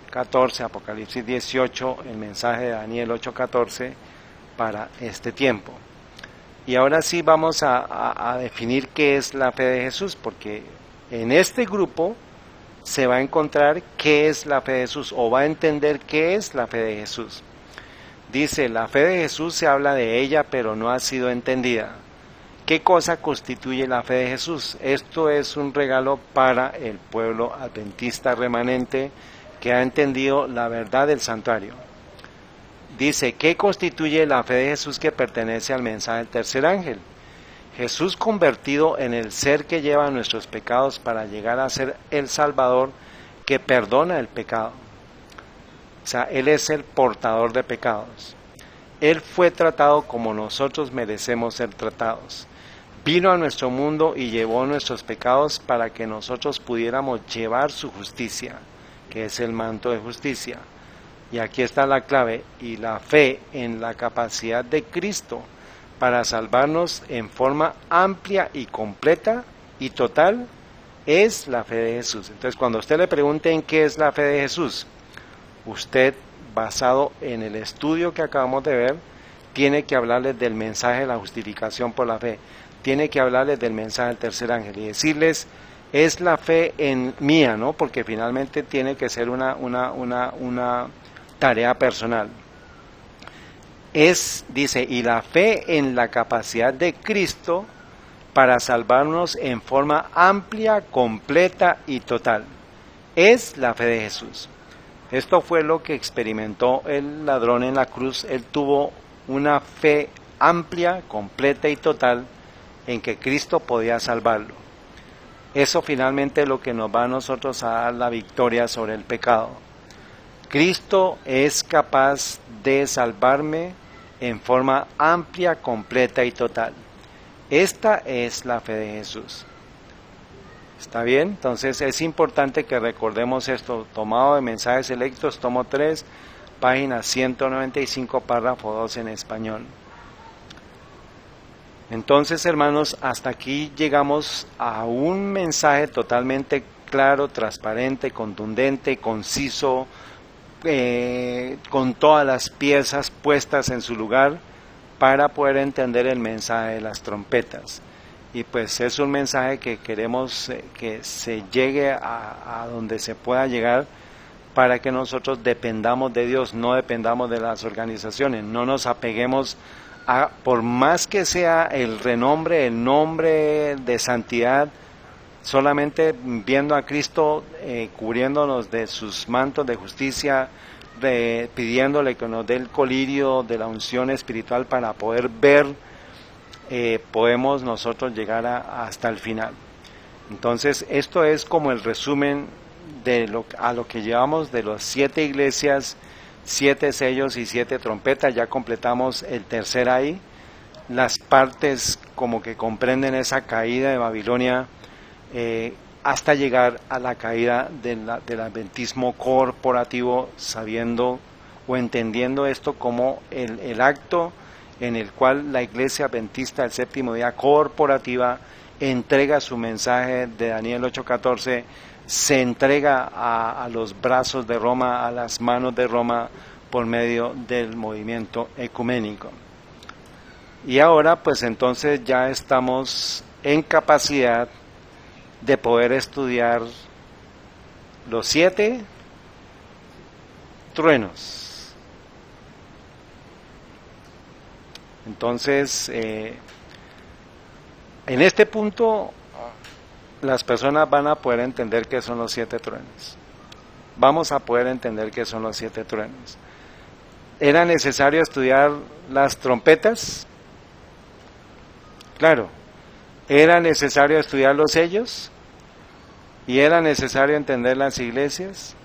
14, Apocalipsis 18, el mensaje de Daniel 8:14 para este tiempo. Y ahora sí vamos a definir qué es la fe de Jesús, porque en este grupo se va a encontrar qué es la fe de Jesús, o va a entender qué es la fe de Jesús. Dice: la fe de Jesús se habla de ella, pero no ha sido entendida. ¿Qué cosa constituye la fe de Jesús? Esto es un regalo para el pueblo adventista remanente que ha entendido la verdad del santuario. Dice: ¿qué constituye la fe de Jesús que pertenece al mensaje del tercer ángel? Jesús convertido en el ser que lleva nuestros pecados para llegar a ser el Salvador que perdona el pecado. O sea, Él es el portador de pecados. Él fue tratado como nosotros merecemos ser tratados. vino a nuestro mundo y llevó nuestros pecados para que nosotros pudiéramos llevar su justicia, que es el manto de justicia. Y aquí está la clave, y la fe en la capacidad de Cristo para salvarnos en forma amplia y completa y total es la fe de Jesús. Entonces, cuando usted le pregunte en qué es la fe de Jesús, usted, basado en el estudio que acabamos de ver, tiene que hablarles del mensaje de la justificación por la fe, tiene que hablarles del mensaje del tercer ángel y decirles, es la fe en mía, ¿no? Porque finalmente tiene que ser una tarea personal. Dice, y la fe en la capacidad de Cristo para salvarnos en forma amplia, completa y total. Es la fe de Jesús. Esto fue lo que experimentó el ladrón en la cruz. Él tuvo una fe amplia, completa y total en que Cristo podía salvarlo. Eso finalmente es lo que nos va a nosotros a dar la victoria sobre el pecado. Cristo es capaz de salvarme en forma amplia, completa y total. Esta es la fe de Jesús. ¿Está bien? Entonces es importante que recordemos esto, tomado de Mensajes Selectos, tomo 3, página 195, párrafo 2 en español. Entonces, hermanos, hasta aquí llegamos a un mensaje totalmente claro, transparente, contundente, conciso, con todas las piezas puestas en su lugar para poder entender el mensaje de las trompetas. Y pues es un mensaje que queremos que se llegue a donde se pueda llegar para que nosotros dependamos de Dios, no dependamos de las organizaciones, no nos apeguemos a, por más que sea el renombre, el nombre de santidad, solamente viendo a Cristo cubriéndonos de sus mantos de justicia, pidiéndole que nos dé el colirio de la unción espiritual para poder ver, podemos nosotros llegar hasta el final. Entonces esto es como el resumen de a lo que llevamos de las 7 iglesias, 7 sellos y 7 trompetas. Ya completamos el tercer ahí, las partes como que comprenden esa caída de Babilonia, hasta llegar a la caída del adventismo corporativo, sabiendo o entendiendo esto como el acto en el cual la iglesia adventista del séptimo día corporativa entrega su mensaje de Daniel 8:14, se entrega a los brazos de Roma, a las manos de Roma, por medio del movimiento ecuménico. Y ahora pues entonces ya estamos en capacidad de poder estudiar los 7 truenos. Entonces, en este punto, las personas van a poder entender qué son los 7 truenos. Vamos a poder entender qué son los 7 truenos. ¿Era necesario estudiar las trompetas? Claro. ¿Era necesario estudiar los sellos? ¿Y era necesario entender las iglesias?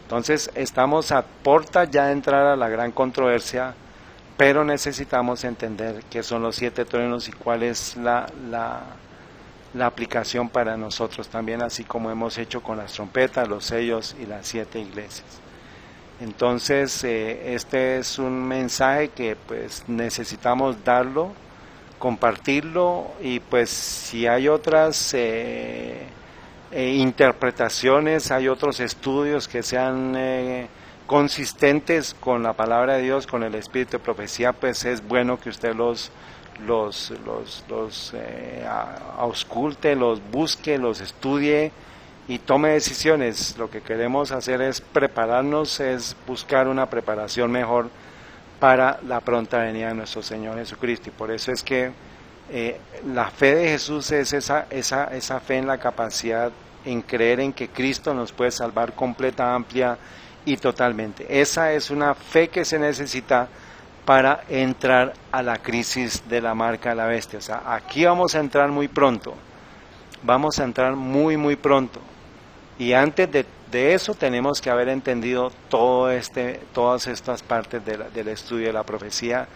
Entonces, estamos a puerta ya de entrar a la gran controversia, pero necesitamos entender qué son los 7 truenos y cuál es la aplicación para nosotros también, así como hemos hecho con las trompetas, los sellos y las 7 iglesias. Entonces, este es un mensaje que pues necesitamos darlo, compartirlo, y pues si hay otras interpretaciones, hay otros estudios que sean consistentes con la palabra de Dios, con el espíritu de profecía, pues es bueno que usted los ausculte, los busque, los estudie y tome decisiones. Lo que queremos hacer es prepararnos, es buscar una preparación mejor para la pronta venida de nuestro Señor Jesucristo. Y por eso es que la fe de Jesús es esa fe en la capacidad, en creer en que Cristo nos puede salvar completa, amplia y totalmente. Esa es una fe que se necesita para entrar a la crisis de la marca de la bestia. O sea, aquí vamos a entrar muy pronto, vamos a entrar muy pronto, y antes de eso tenemos que haber entendido todas estas partes del estudio de la profecía,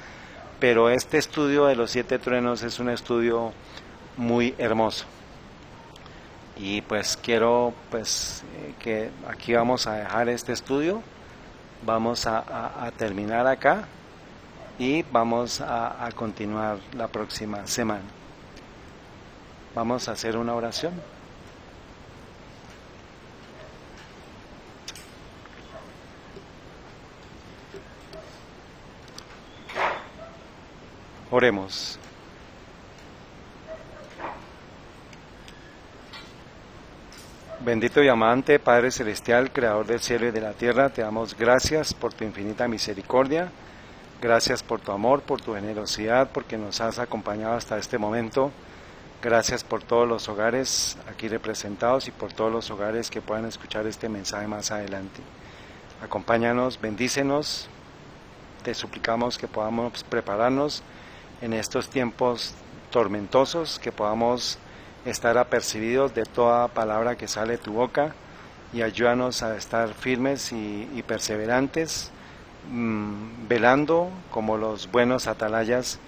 pero este estudio de los 7 truenos es un estudio muy hermoso. Y pues quiero que aquí vamos a dejar este estudio, vamos a terminar acá y vamos a continuar la próxima semana. Vamos a hacer una oración. Oremos. Bendito y amante Padre Celestial, Creador del cielo y de la tierra, te damos gracias por tu infinita misericordia, gracias por tu amor, por tu generosidad, porque nos has acompañado hasta este momento. Gracias por todos los hogares aquí representados y por todos los hogares que puedan escuchar este mensaje más adelante. Acompáñanos, bendícenos, te suplicamos que podamos prepararnos en estos tiempos tormentosos, que podamos estar apercibidos de toda palabra que sale de tu boca y ayúdanos a estar firmes y perseverantes, velando como los buenos atalayas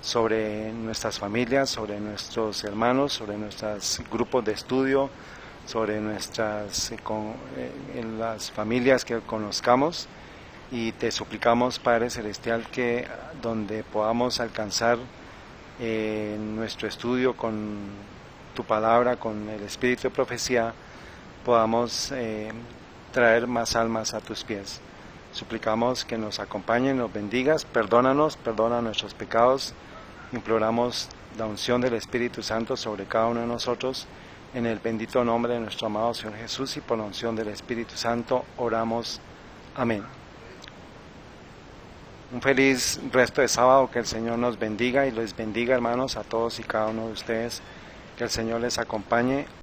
sobre nuestras familias, sobre nuestros hermanos, sobre nuestros grupos de estudio, sobre en las familias que conozcamos. Y te suplicamos, Padre Celestial, que donde podamos alcanzar nuestro estudio con tu palabra, con el espíritu de profecía, podamos traer más almas a tus pies. Suplicamos que nos acompañen, nos bendigas, perdona nuestros pecados, imploramos la unción del Espíritu Santo sobre cada uno de nosotros, en el bendito nombre de nuestro amado Señor Jesús, y por la unción del Espíritu Santo oramos. Amén. Un feliz resto de sábado, que el Señor nos bendiga y les bendiga, hermanos, a todos y cada uno de ustedes, que el Señor les acompañe.